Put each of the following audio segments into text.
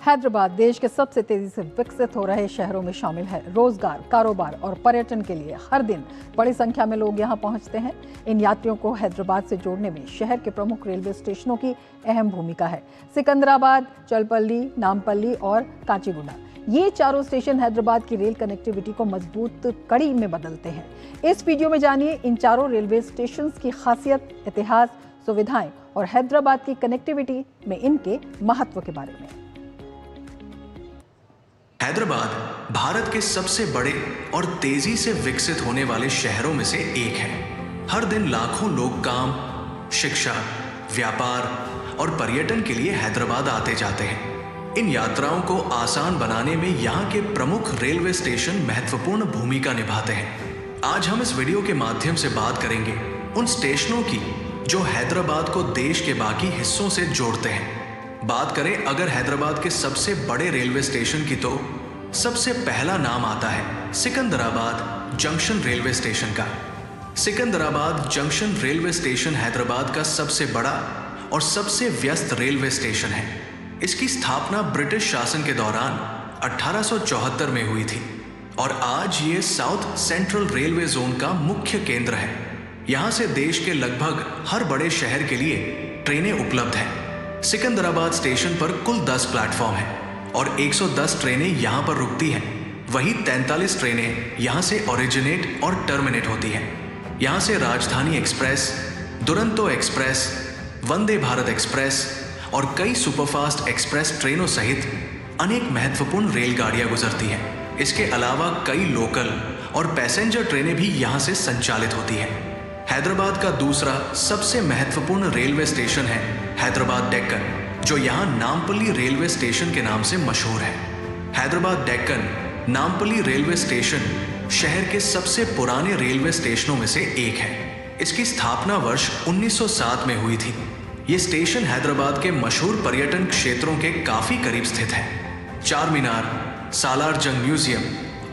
हैदराबाद देश के सबसे तेजी से विकसित हो रहे शहरों में शामिल है। रोजगार, कारोबार और पर्यटन के लिए हर दिन बड़ी संख्या में लोग यहां पहुंचते हैं। इन यात्रियों को हैदराबाद से जोड़ने में शहर के प्रमुख रेलवे स्टेशनों की अहम भूमिका है। सिकंदराबाद, चलपल्ली, नामपल्ली और काचीगुडा, ये चारों स्टेशन हैदराबाद की रेल कनेक्टिविटी को मजबूत कड़ी में बदलते हैं। इस वीडियो में जानिए इन चारों रेलवे स्टेशन की खासियत, इतिहास, सुविधाएं और हैदराबाद की कनेक्टिविटी में इनके महत्व के बारे में। हैदराबाद भारत के सबसे बड़े और तेजी से विकसित होने वाले शहरों में से एक है। हर दिन लाखों लोग काम, शिक्षा, व्यापार और पर्यटन के लिए हैदराबाद आते जाते हैं। इन यात्राओं को आसान बनाने में यहाँ के प्रमुख रेलवे स्टेशन महत्वपूर्ण भूमिका निभाते हैं। आज हम इस वीडियो के माध्यम से बात करेंगे उन स्टेशनों की जो हैदराबाद को देश के बाकी हिस्सों से जोड़ते हैं। बात करें अगर हैदराबाद के सबसे बड़े रेलवे स्टेशन की, तो सबसे पहला नाम आता है सिकंदराबाद जंक्शन रेलवे स्टेशन का। Secunderabad junction railway station Hyderabad का सबसे बड़ा और सबसे व्यस्त रेलवे स्टेशन है। इसकी स्थापना ब्रिटिश शासन के दौरान 1874 में हुई थी और आज ये साउथ सेंट्रल रेलवे जोन का मुख्य केंद्र है। यहाँ से देश के लगभग हर बड़े शहर के लिए ट्रेनें उपलब्ध हैं। सिकंदराबाद स्टेशन पर कुल 10 प्लेटफॉर्म हैं और 110 ट्रेनें यहाँ पर रुकती हैं। वहीं 43 ट्रेनें यहाँ से ओरिजिनेट और टर्मिनेट होती हैं। यहाँ से राजधानी express, Duronto express, Vande Bharat express और कई सुपरफास्ट एक्सप्रेस ट्रेनों सहित अनेक महत्वपूर्ण रेलगाड़ियाँ गुजरती हैं। इसके अलावा कई लोकल और पैसेंजर ट्रेनें भी यहाँ से संचालित होती हैं। हैदराबाद का दूसरा सबसे महत्वपूर्ण रेलवे स्टेशन है हैदराबाद डेक्कन, जो यहाँ नामपल्ली रेलवे स्टेशन के नाम से मशहूर है। हैदराबाद डेक्कन नामपल्ली रेलवे स्टेशन शहर के सबसे पुराने रेलवे स्टेशनों में से एक है। इसकी स्थापना वर्ष 1907 में हुई थी। ये स्टेशन हैदराबाद के मशहूर पर्यटन क्षेत्रों के काफी करीब स्थित है। चार मीनार, सालार जंग म्यूजियम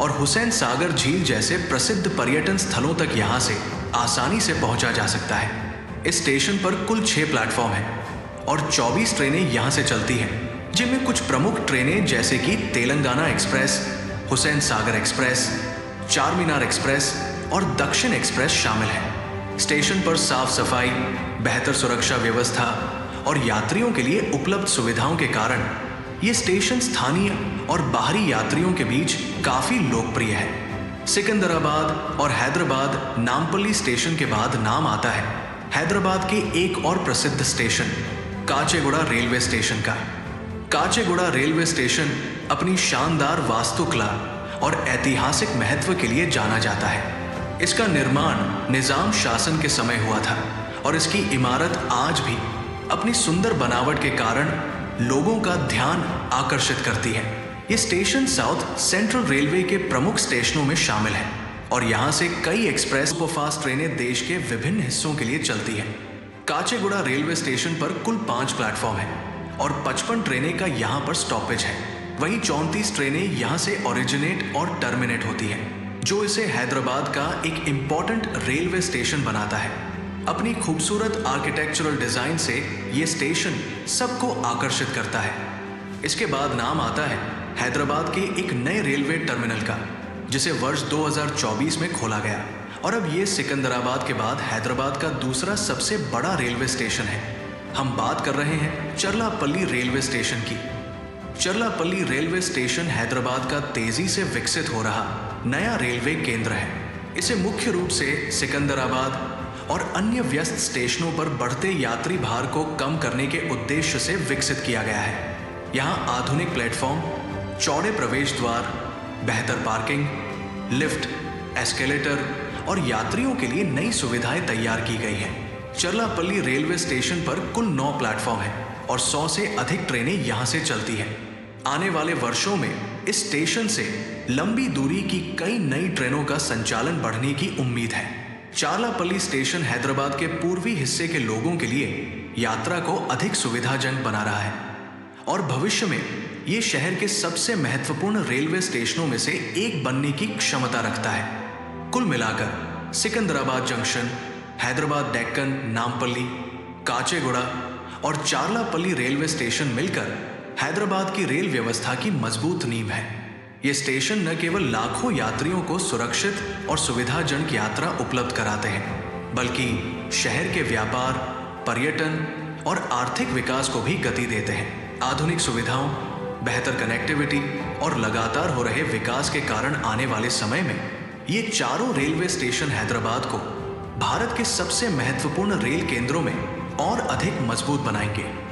और हुसैन सागर झील जैसे प्रसिद्ध पर्यटन स्थलों तक यहाँ से आसानी से पहुंचा जा सकता है। इस स्टेशन पर कुल 6 प्लेटफॉर्म हैं और 24 ट्रेनें यहाँ से चलती हैं, जिनमें कुछ प्रमुख ट्रेनें जैसे कि तेलंगाना एक्सप्रेस, हुसैन सागर एक्सप्रेस, चार मीनार एक्सप्रेस और दक्षिण एक्सप्रेस शामिल हैं। स्टेशन पर साफ सफाई, बेहतर सुरक्षा व्यवस्था और यात्रियों के लिए उपलब्ध सुविधाओं के कारण ये स्टेशन स्थानीय और बाहरी यात्रियों के बीच काफी लोकप्रिय है। सिकंदराबाद और हैदराबाद नामपल्ली स्टेशन के बाद नाम आता है हैदराबाद के एक और प्रसिद्ध स्टेशन काचेगुडा रेलवे स्टेशन का। काचेगुडा रेलवे स्टेशन अपनी शानदार वास्तुकला और ऐतिहासिक महत्व के लिए जाना जाता है। इसका निर्माण निजाम शासन के समय हुआ था और इसकी इमारत आज भी अपनी सुंदर बनावट के कारण लोगों का ध्यान आकर्षित करती है। ये स्टेशन साउथ सेंट्रल रेलवे के प्रमुख स्टेशनों में शामिल है और यहाँ से कई एक्सप्रेस सुपरफास्ट ट्रेनें देश के विभिन्न हिस्सों के लिए चलती हैं। काचेगुडा रेलवे स्टेशन पर कुल 5 प्लेटफॉर्म हैं और 55 ट्रेनें का यहाँ पर स्टॉपेज है। वहीं 34 ट्रेनें यहाँ से ओरिजिनेट और टर्मिनेट होती हैं, जो इसे हैदराबाद का एक इम्पॉर्टेंट रेलवे स्टेशन बनाता है। अपनी खूबसूरत आर्किटेक्चरल डिजाइन से ये स्टेशन सबको आकर्षित करता है। इसके बाद नाम आता है हैदराबाद के एक नए रेलवे टर्मिनल का, जिसे वर्ष 2024 में खोला गया और अब ये सिकंदराबाद के बाद हैदराबाद का दूसरा सबसे बड़ा रेलवे स्टेशन है। हम बात कर रहे हैं चरलापल्ली रेलवे स्टेशन की। चरलापल्ली रेलवे स्टेशन हैदराबाद का तेजी से विकसित हो रहा नया रेलवे केंद्र है। इसे मुख्य रूप से सिकंदराबाद और अन्य व्यस्त स्टेशनों पर बढ़ते यात्री भार को कम करने के उद्देश्य से विकसित किया गया है। यहाँ आधुनिक प्लेटफॉर्म, चौड़े प्रवेश द्वार, बेहतर पार्किंग, लिफ्ट, एस्केलेटर और यात्रियों के लिए नई सुविधाएं तैयार की गई हैं। चरलापल्ली रेलवे स्टेशन पर कुल 9 प्लेटफॉर्म हैं और 100 से अधिक ट्रेनें यहाँ से चलती हैं। आने वाले वर्षों में इस स्टेशन से लंबी दूरी की कई नई ट्रेनों का संचालन बढ़ने की उम्मीद है। चारलापल्ली स्टेशन हैदराबाद के पूर्वी हिस्से के लोगों के लिए यात्रा को अधिक सुविधाजनक बना रहा है और भविष्य में ये शहर के सबसे महत्वपूर्ण रेलवे स्टेशनों में से एक बनने की क्षमता रखता है। कुल मिलाकर सिकंदराबाद जंक्शन, हैदराबाद डेक्कन नामपल्ली, काचेगुडा और चारलापल्ली रेलवे स्टेशन मिलकर हैदराबाद की रेल व्यवस्था की मजबूत नींव है। ये स्टेशन न केवल लाखों यात्रियों को सुरक्षित और सुविधाजनक यात्रा उपलब्ध कराते हैं, बल्कि शहर के व्यापार, पर्यटन और आर्थिक विकास को भी गति देते हैं। आधुनिक सुविधाओं, बेहतर कनेक्टिविटी और लगातार हो रहे विकास के कारण आने वाले समय में ये चारों रेलवे स्टेशन हैदराबाद को भारत के सबसे महत्वपूर्ण रेल केंद्रों में और अधिक मजबूत बनाएंगे।